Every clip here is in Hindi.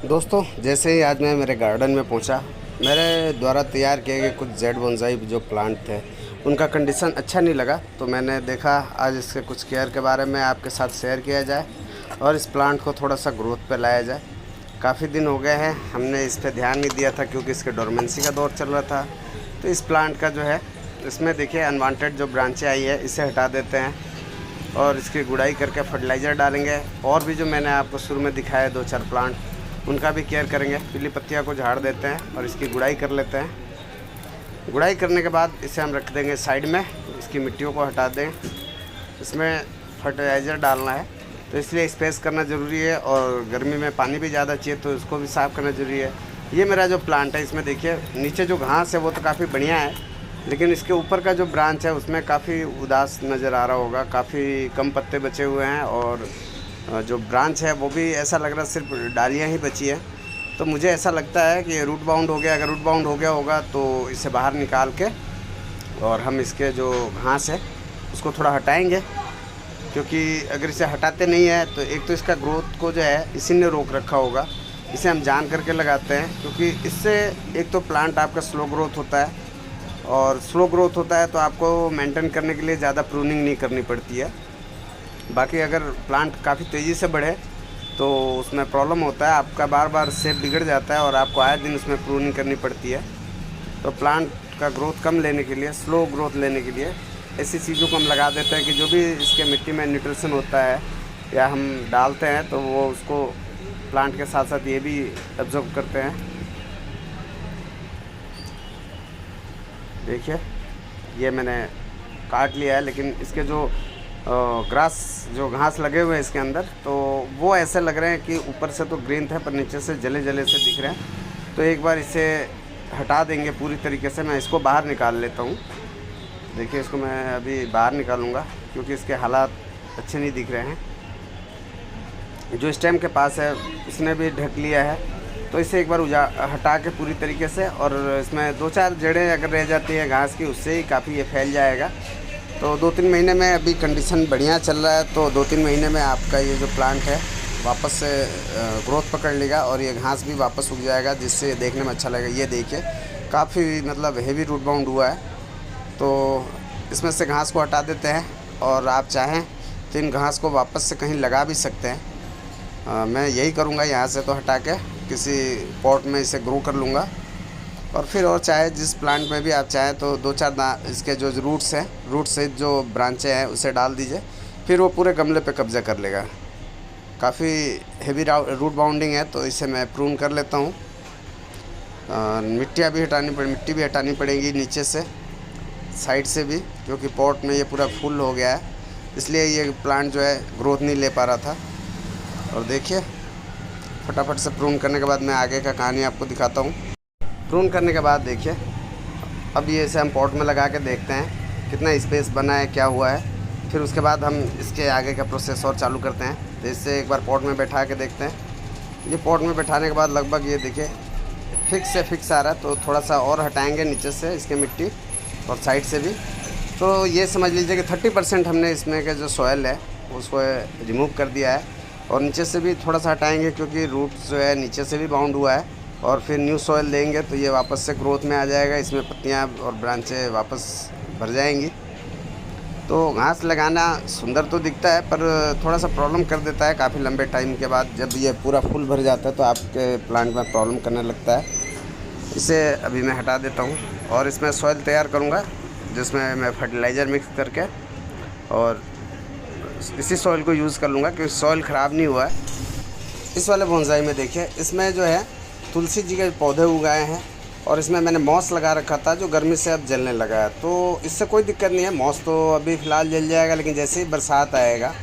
दोस्तों, जैसे ही आज मैं मेरे गार्डन में पहुंचा, मेरे द्वारा तैयार किए गए कुछ जेड बोनसाई जो प्लांट थे, उनका कंडीशन अच्छा नहीं लगा। तो मैंने देखा आज इसके कुछ केयर के बारे में आपके साथ शेयर किया जाए और इस प्लांट को थोड़ा सा ग्रोथ पे लाया जाए। काफ़ी दिन हो गए हैं हमने इस पे ध्यान नहीं दिया था क्योंकि इसके डोरमेंसी का दौर चल रहा था। तो इस प्लांट का जो है, इसमें देखिए अनवांटेड जो ब्रांचें आई है इसे हटा देते हैं और इसकी गुड़ाई करके फर्टिलाइज़र डालेंगे। और भी जो मैंने आपको शुरू में दिखाया 2-4 प्लांट, उनका भी केयर करेंगे। पीली पत्तियों को झाड़ देते हैं और इसकी गुड़ाई कर लेते हैं। गुड़ाई करने के बाद इसे हम रख देंगे साइड में, इसकी मिट्टियों को हटा दें। इसमें फर्टिलाइज़र डालना है तो इसलिए स्पेस करना ज़रूरी है और गर्मी में पानी भी ज़्यादा चाहिए तो इसको भी साफ़ करना ज़रूरी है। ये मेरा जो प्लांट है, इसमें देखिए नीचे जो घास है वो तो काफ़ी बढ़िया है, लेकिन इसके ऊपर का जो ब्रांच है उसमें काफ़ी उदास नज़र आ रहा होगा। काफ़ी कम पत्ते बचे हुए हैं और जो ब्रांच है वो भी ऐसा लग रहा है सिर्फ डालियाँ ही बची है। तो मुझे ऐसा लगता है कि रूट बाउंड हो गया। अगर रूट बाउंड हो गया होगा तो इसे बाहर निकाल के और हम इसके जो घास है उसको थोड़ा हटाएंगे, क्योंकि अगर इसे हटाते नहीं है तो एक तो इसका ग्रोथ को जो है इसी ने रोक रखा होगा। इसे हम जान करके लगाते हैं क्योंकि इससे एक तो प्लांट आपका स्लो ग्रोथ होता है और स्लो ग्रोथ होता है तो आपको मेंटेन करने के लिए ज़्यादा प्रूनिंग नहीं करनी पड़ती है। बाकी अगर प्लांट काफ़ी तेज़ी से बढ़े तो उसमें प्रॉब्लम होता है, आपका बार बार शेप बिगड़ जाता है और आपको आए दिन उसमें प्रूनिंग करनी पड़ती है। तो प्लांट का ग्रोथ कम लेने के लिए, स्लो ग्रोथ लेने के लिए ऐसी चीज़ों को हम लगा देते हैं कि जो भी इसके मिट्टी में न्यूट्रिशन होता है या हम डालते हैं तो वो उसको प्लांट के साथ साथ ये भी एब्जॉर्ब करते हैं। देखिए ये मैंने काट लिया है, लेकिन इसके जो ग्रास जो घास लगे हुए हैं इसके अंदर, तो वो ऐसे लग रहे हैं कि ऊपर से तो ग्रीन थे पर नीचे से जले जले से दिख रहे हैं। तो एक बार इसे हटा देंगे पूरी तरीके से। मैं इसको बाहर निकाल लेता हूँ। देखिए इसको मैं अभी बाहर निकालूँगा क्योंकि इसके हालात अच्छे नहीं दिख रहे हैं। जो स्टेम के पास है उसने भी ढक लिया है, तो इसे एक बार हटा के पूरी तरीके से, और इसमें 2-4 जड़ें अगर रह जाती है घास की उससे ही काफ़ी ये फैल जाएगा। तो 2-3 महीने में अभी कंडीशन बढ़िया चल रहा है, तो 2-3 महीने में आपका ये जो प्लांट है वापस से ग्रोथ पकड़ लेगा और ये घास भी वापस उग जाएगा, जिससे देखने में अच्छा लगेगा। ये देखिए काफ़ी मतलब हेवी रूट बाउंड हुआ है। तो इसमें से घास को हटा देते हैं और आप चाहें तो इन घास को वापस से कहीं लगा भी सकते हैं। मैं यही करूँगा, यहाँ से तो हटा के किसी पॉट में इसे ग्रो कर लूँगा। और फिर और चाहे जिस प्लांट में भी आप चाहें तो 2-4 इसके जो रूट्स हैं, रूट से जो ब्रांचें हैं उसे डाल दीजिए, फिर वो पूरे गमले पे कब्जा कर लेगा। काफ़ी हेवी रूट बाउंडिंग है तो इसे मैं प्रून कर लेता हूँ। मिट्टी भी हटानी पड़ेगी नीचे से, साइड से भी, क्योंकि पॉट में ये पूरा फुल हो गया है, इसलिए ये प्लांट जो है ग्रोथ नहीं ले पा रहा था। और देखिए फटाफट से प्रून करने के बाद मैं आगे का कहानी आपको दिखाता हूँ। प्रून करने के बाद देखिए अब ये इसे हम पॉट में लगा के देखते हैं कितना स्पेस बना है, क्या हुआ है। फिर उसके बाद हम इसके आगे का प्रोसेस और चालू करते हैं। तो इससे एक बार पॉट में बैठा के देखते हैं। ये पॉट में बैठाने के बाद लगभग ये देखिए फिक्स आ रहा है, तो थोड़ा सा और हटाएंगे नीचे से इसके मिट्टी और साइड से भी। तो ये समझ लीजिए कि 30% हमने इसमें के जो सॉयल है उसको रिमूव कर दिया है, और नीचे से भी थोड़ा सा हटाएंगे क्योंकि रूट जो है नीचे से भी बाउंड हुआ है। और फिर न्यू सॉयल देंगे तो ये वापस से ग्रोथ में आ जाएगा, इसमें पत्तियां और ब्रांचें वापस भर जाएंगी। तो घास लगाना सुंदर तो दिखता है पर थोड़ा सा प्रॉब्लम कर देता है काफ़ी लंबे टाइम के बाद। जब ये पूरा फुल भर जाता है तो आपके प्लांट में प्रॉब्लम करने लगता है। इसे अभी मैं हटा देता हूँ और इसमें सॉइल तैयार करूँगा, जिसमें मैं फर्टिलाइज़र मिक्स करके और इसी सॉइल को यूज़ कर लूँगा क्योंकि सॉइल ख़राब नहीं हुआ है। इस वाले बोनसाई में देखिए इसमें जो है तुलसी जी के पौधे उगाए हैं और इसमें मैंने मॉस लगा रखा था जो गर्मी से अब जलने लगा है। तो इससे कोई दिक्कत नहीं है, मॉस तो अभी फ़िलहाल जल जाएगा, लेकिन जैसे ही बरसात आएगा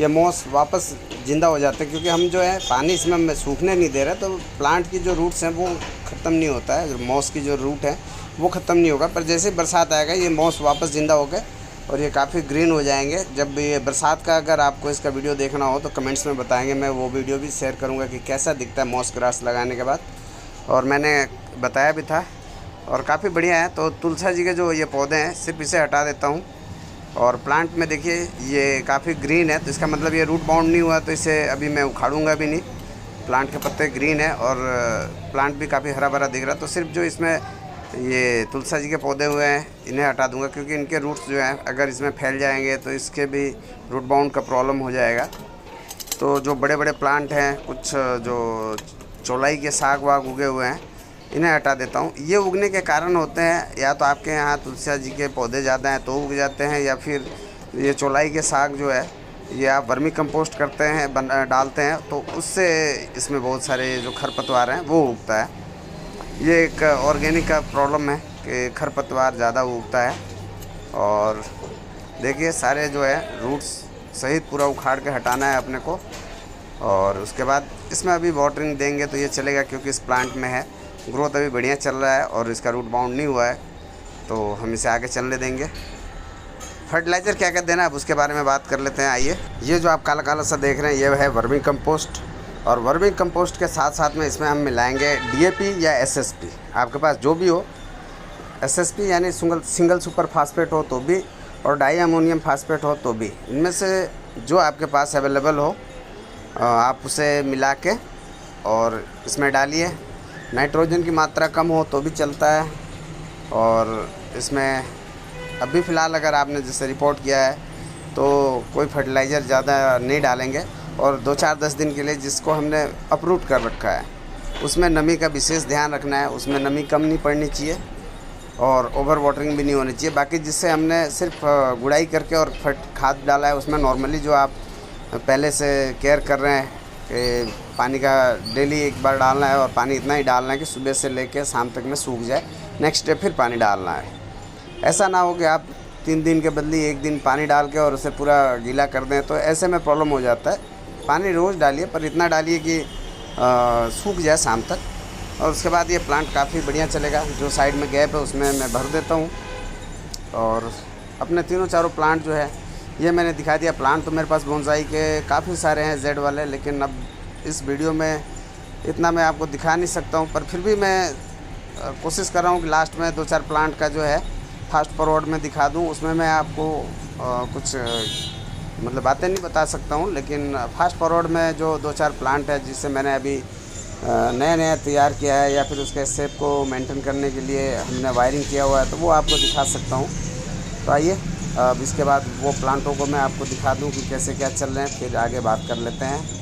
ये मॉस वापस ज़िंदा हो जाते हैं, क्योंकि हम जो है पानी इसमें सूखने नहीं दे रहे। तो प्लांट की जो रूट्स हैं वो ख़त्म नहीं होता है, मॉस की जो रूट है वो ख़त्म नहीं होगा। पर जैसे ही बरसात आएगा ये मॉस वापस ज़िंदा हो गए और ये काफ़ी ग्रीन हो जाएंगे। जब ये बरसात का अगर आपको इसका वीडियो देखना हो तो कमेंट्स में बताएंगे, मैं वो वीडियो भी शेयर करूँगा कि कैसा दिखता है मॉस ग्रास लगाने के बाद। और मैंने बताया भी था और काफ़ी बढ़िया है। तो तुलसी जी के जो ये पौधे हैं सिर्फ इसे हटा देता हूँ। और प्लांट में देखिए ये काफ़ी ग्रीन है, तो इसका मतलब ये रूट बाउंड नहीं हुआ, तो इसे अभी मैं उखाड़ूंगा भी नहीं। प्लांट के पत्ते ग्रीन है और प्लांट भी काफ़ी हरा भरा दिख रहा है। तो सिर्फ जो इसमें ये तुलसा जी के पौधे हुए हैं इन्हें हटा दूंगा, क्योंकि इनके रूट्स जो हैं अगर इसमें फैल जाएंगे तो इसके भी रूट बाउंड का प्रॉब्लम हो जाएगा। तो जो बड़े बड़े प्लांट हैं, कुछ जो चौलाई के साग वाग उगे हुए हैं, इन्हें हटा देता हूँ। ये उगने के कारण होते हैं या तो आपके यहाँ तुलसी जी के पौधे ज़्यादा हैं तो उग जाते हैं, या फिर ये चौलाई के साग जो है ये आप वर्मी कंपोस्ट करते हैं डालते हैं तो उससे इसमें बहुत सारे जो खरपतवार हैं वो उगता है। ये एक ऑर्गेनिक का प्रॉब्लम है कि खरपतवार ज़्यादा उगता है। और देखिए सारे जो है रूट्स सहित पूरा उखाड़ के हटाना है अपने को। और उसके बाद इसमें अभी वाटरिंग देंगे तो ये चलेगा, क्योंकि इस प्लांट में है ग्रोथ अभी बढ़िया चल रहा है और इसका रूट बाउंड नहीं हुआ है, तो हम इसे आगे चलने देंगे। फर्टिलाइज़र क्या क्या देना है अब उसके बारे में बात कर लेते हैं। आइए, ये जो आप काला काला सा देख रहे हैं ये है वर्मी कंपोस्ट, और वर्मी कंपोस्ट के साथ साथ में इसमें हम मिलाएंगे DAP या SSP, आपके पास जो भी हो। SSP यानी सिंगल सुपर फास्फेट हो तो भी, और डाई अमोनियम फास्फेट हो तो भी, इनमें से जो आपके पास अवेलेबल हो आप उसे मिला के और इसमें डालिए। नाइट्रोजन की मात्रा कम हो तो भी चलता है। और इसमें अभी फ़िलहाल अगर आपने जैसे रिपोर्ट किया है तो कोई फर्टिलाइज़र ज़्यादा नहीं डालेंगे, और 2-4-10 दिन के लिए जिसको हमने अपरूट कर रखा है उसमें नमी का विशेष ध्यान रखना है। उसमें नमी कम नहीं पड़नी चाहिए और ओवर वाटरिंग भी नहीं होनी चाहिए। बाकी जिससे हमने सिर्फ गुड़ाई करके और खाद डाला है उसमें नॉर्मली जो आप पहले से केयर कर रहे हैं कि पानी का डेली एक बार डालना है, और पानी इतना ही डालना है कि सुबह से लेकर शाम तक में सूख जाए, नेक्स्ट डे फिर पानी डालना है। ऐसा ना हो कि आप 3 दिन के बदले 1 दिन पानी डाल के और उसे पूरा गीला कर दें, तो ऐसे में प्रॉब्लम हो जाता है। पानी रोज़ डालिए, पर इतना डालिए कि सूख जाए शाम तक, और उसके बाद ये प्लांट काफ़ी बढ़िया चलेगा। जो साइड में गैप है उसमें मैं भर देता हूँ। और अपने 3-4 प्लांट जो है ये मैंने दिखा दिया। प्लांट तो मेरे पास बोनसाई के काफ़ी सारे हैं जेड वाले, लेकिन अब इस वीडियो में इतना मैं आपको दिखा नहीं सकता हूँ, पर फिर भी मैं कोशिश कर रहा हूँ कि लास्ट में 2-4 प्लांट का जो है फास्ट फॉरवर्ड में दिखा दूँ। उसमें मैं आपको कुछ मतलब बातें नहीं बता सकता हूँ, लेकिन फास्ट फॉरवर्ड में जो 2-4 प्लांट है जिससे मैंने अभी नया तैयार किया है, या फिर उसके शेप को मेंटेन करने के लिए हमने वायरिंग किया हुआ है, तो वो आपको दिखा सकता हूँ। तो आइए अब इसके बाद वो प्लांटों को मैं आपको दिखा दूँ कि कैसे क्या चल रहे हैं, फिर आगे बात कर लेते हैं।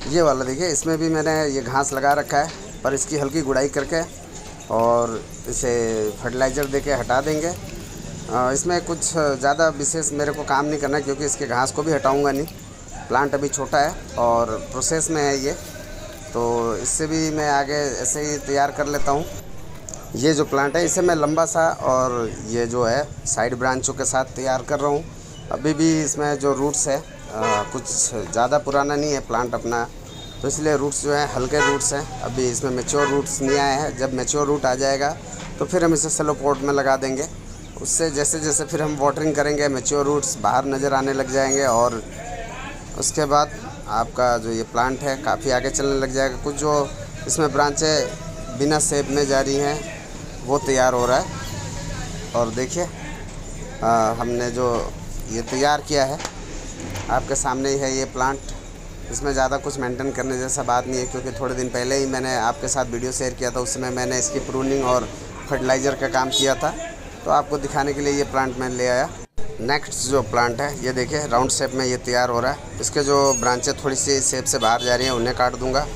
ये वाला देखिए, इसमें भी मैंने ये घास लगा रखा है, पर इसकी हल्की गुड़ाई करके और इसे फर्टिलाइज़र देके हटा देंगे। इसमें कुछ ज़्यादा विशेष मेरे को काम नहीं करना, क्योंकि इसके घास को भी हटाऊंगा नहीं। प्लांट अभी छोटा है और प्रोसेस में है ये, तो इससे भी मैं आगे ऐसे ही तैयार कर लेता हूँ। ये जो प्लांट है इसे मैं लंबा सा और ये जो है साइड ब्रांचों के साथ तैयार कर रहा हूँ। अभी भी इसमें जो रूट्स है कुछ ज़्यादा पुराना नहीं है प्लांट अपना, तो इसलिए रूट्स जो है हल्के रूट्स हैं। अभी इसमें मैच्योर रूट्स नहीं आए हैं। जब मैच्योर रूट आ जाएगा तो फिर हम इसे सेलो पॉट में लगा देंगे। उससे जैसे जैसे फिर हम वाटरिंग करेंगे मैच्योर रूट्स बाहर नज़र आने लग जाएंगे, और उसके बाद आपका जो ये प्लांट है काफ़ी आगे चलने लग जाएगा। कुछ जो इसमें ब्रांचें बिना शेप में जा रही हैं वो तैयार हो रहा है। और देखिए हमने जो ये तैयार किया है आपके सामने ही है ये प्लांट। इसमें ज़्यादा कुछ मेंटेन करने जैसा बात नहीं है, क्योंकि थोड़े दिन पहले ही मैंने आपके साथ वीडियो शेयर किया था। उसमें मैंने इसकी प्रूनिंग और फर्टिलाइज़र का काम किया था, तो आपको दिखाने के लिए ये प्लांट मैं ले आया। नेक्स्ट जो प्लांट है ये देखिए राउंड शेप में ये तैयार हो रहा है। इसके जो ब्रांचें थोड़ी सी शेप से बाहर जा रही हैं उन्हें काट दूँगा।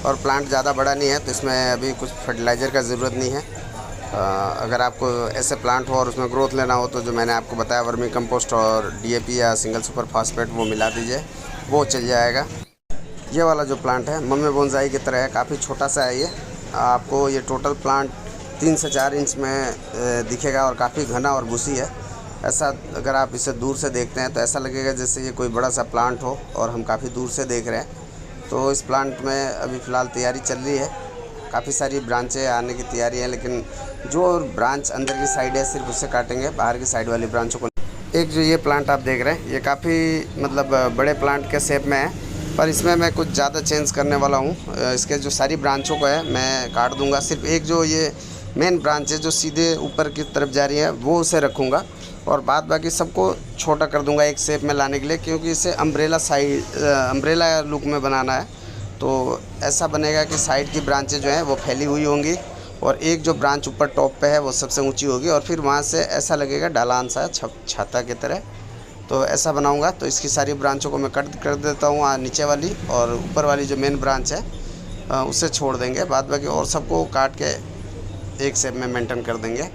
और प्लांट ज़्यादा बड़ा नहीं है तो इसमें अभी कुछ फर्टिलाइज़र का ज़रूरत नहीं है। अगर आपको ऐसे प्लांट हो और उसमें ग्रोथ लेना हो तो जो मैंने आपको बताया वर्मी कंपोस्ट और DAP या सिंगल सुपर फास्फेट वो मिला दीजिए, वो चल जाएगा। ये वाला जो प्लांट है मम्मी बोनसाई की तरह है, काफ़ी छोटा सा है ये। आपको ये टोटल प्लांट 3 से 4 इंच में दिखेगा और काफ़ी घना और घुसी है। ऐसा अगर आप इसे दूर से देखते हैं तो ऐसा लगेगा जैसे ये कोई बड़ा सा प्लांट हो और हम काफ़ी दूर से देख रहे हैं। तो इस प्लांट में अभी फ़िलहाल तैयारी चल रही है, काफ़ी सारी ब्रांचें आने की तैयारी है, लेकिन जो ब्रांच अंदर की साइड है सिर्फ उससे काटेंगे, बाहर की साइड वाली ब्रांचों को। एक जो ये प्लांट आप देख रहे हैं ये काफ़ी मतलब बड़े प्लांट के शेप में है, पर इसमें मैं कुछ ज़्यादा चेंज करने वाला हूँ। इसके जो सारी ब्रांचों को है मैं काट दूँगा। सिर्फ एक जो ये मेन ब्रांच है जो सीधे ऊपर की तरफ जा रही है वो उसे रखूँगा, और बाद बाकी सबको छोटा कर दूँगा एक शेप में लाने के लिए, क्योंकि इसे अम्ब्रेला लुक में बनाना है। तो ऐसा बनेगा कि साइड की ब्रांचें जो हैं वो फैली हुई होंगी और एक जो ब्रांच ऊपर टॉप पे है वो सबसे ऊंची होगी और फिर वहाँ से ऐसा लगेगा ढलान सा छाता की तरह। तो ऐसा बनाऊंगा। तो इसकी सारी ब्रांचों को मैं कट कर देता हूँ नीचे वाली, और ऊपर वाली जो मेन ब्रांच है उसे छोड़ देंगे। बाद बाकी और सबको काट के एक शेप में मेंटेन कर देंगे।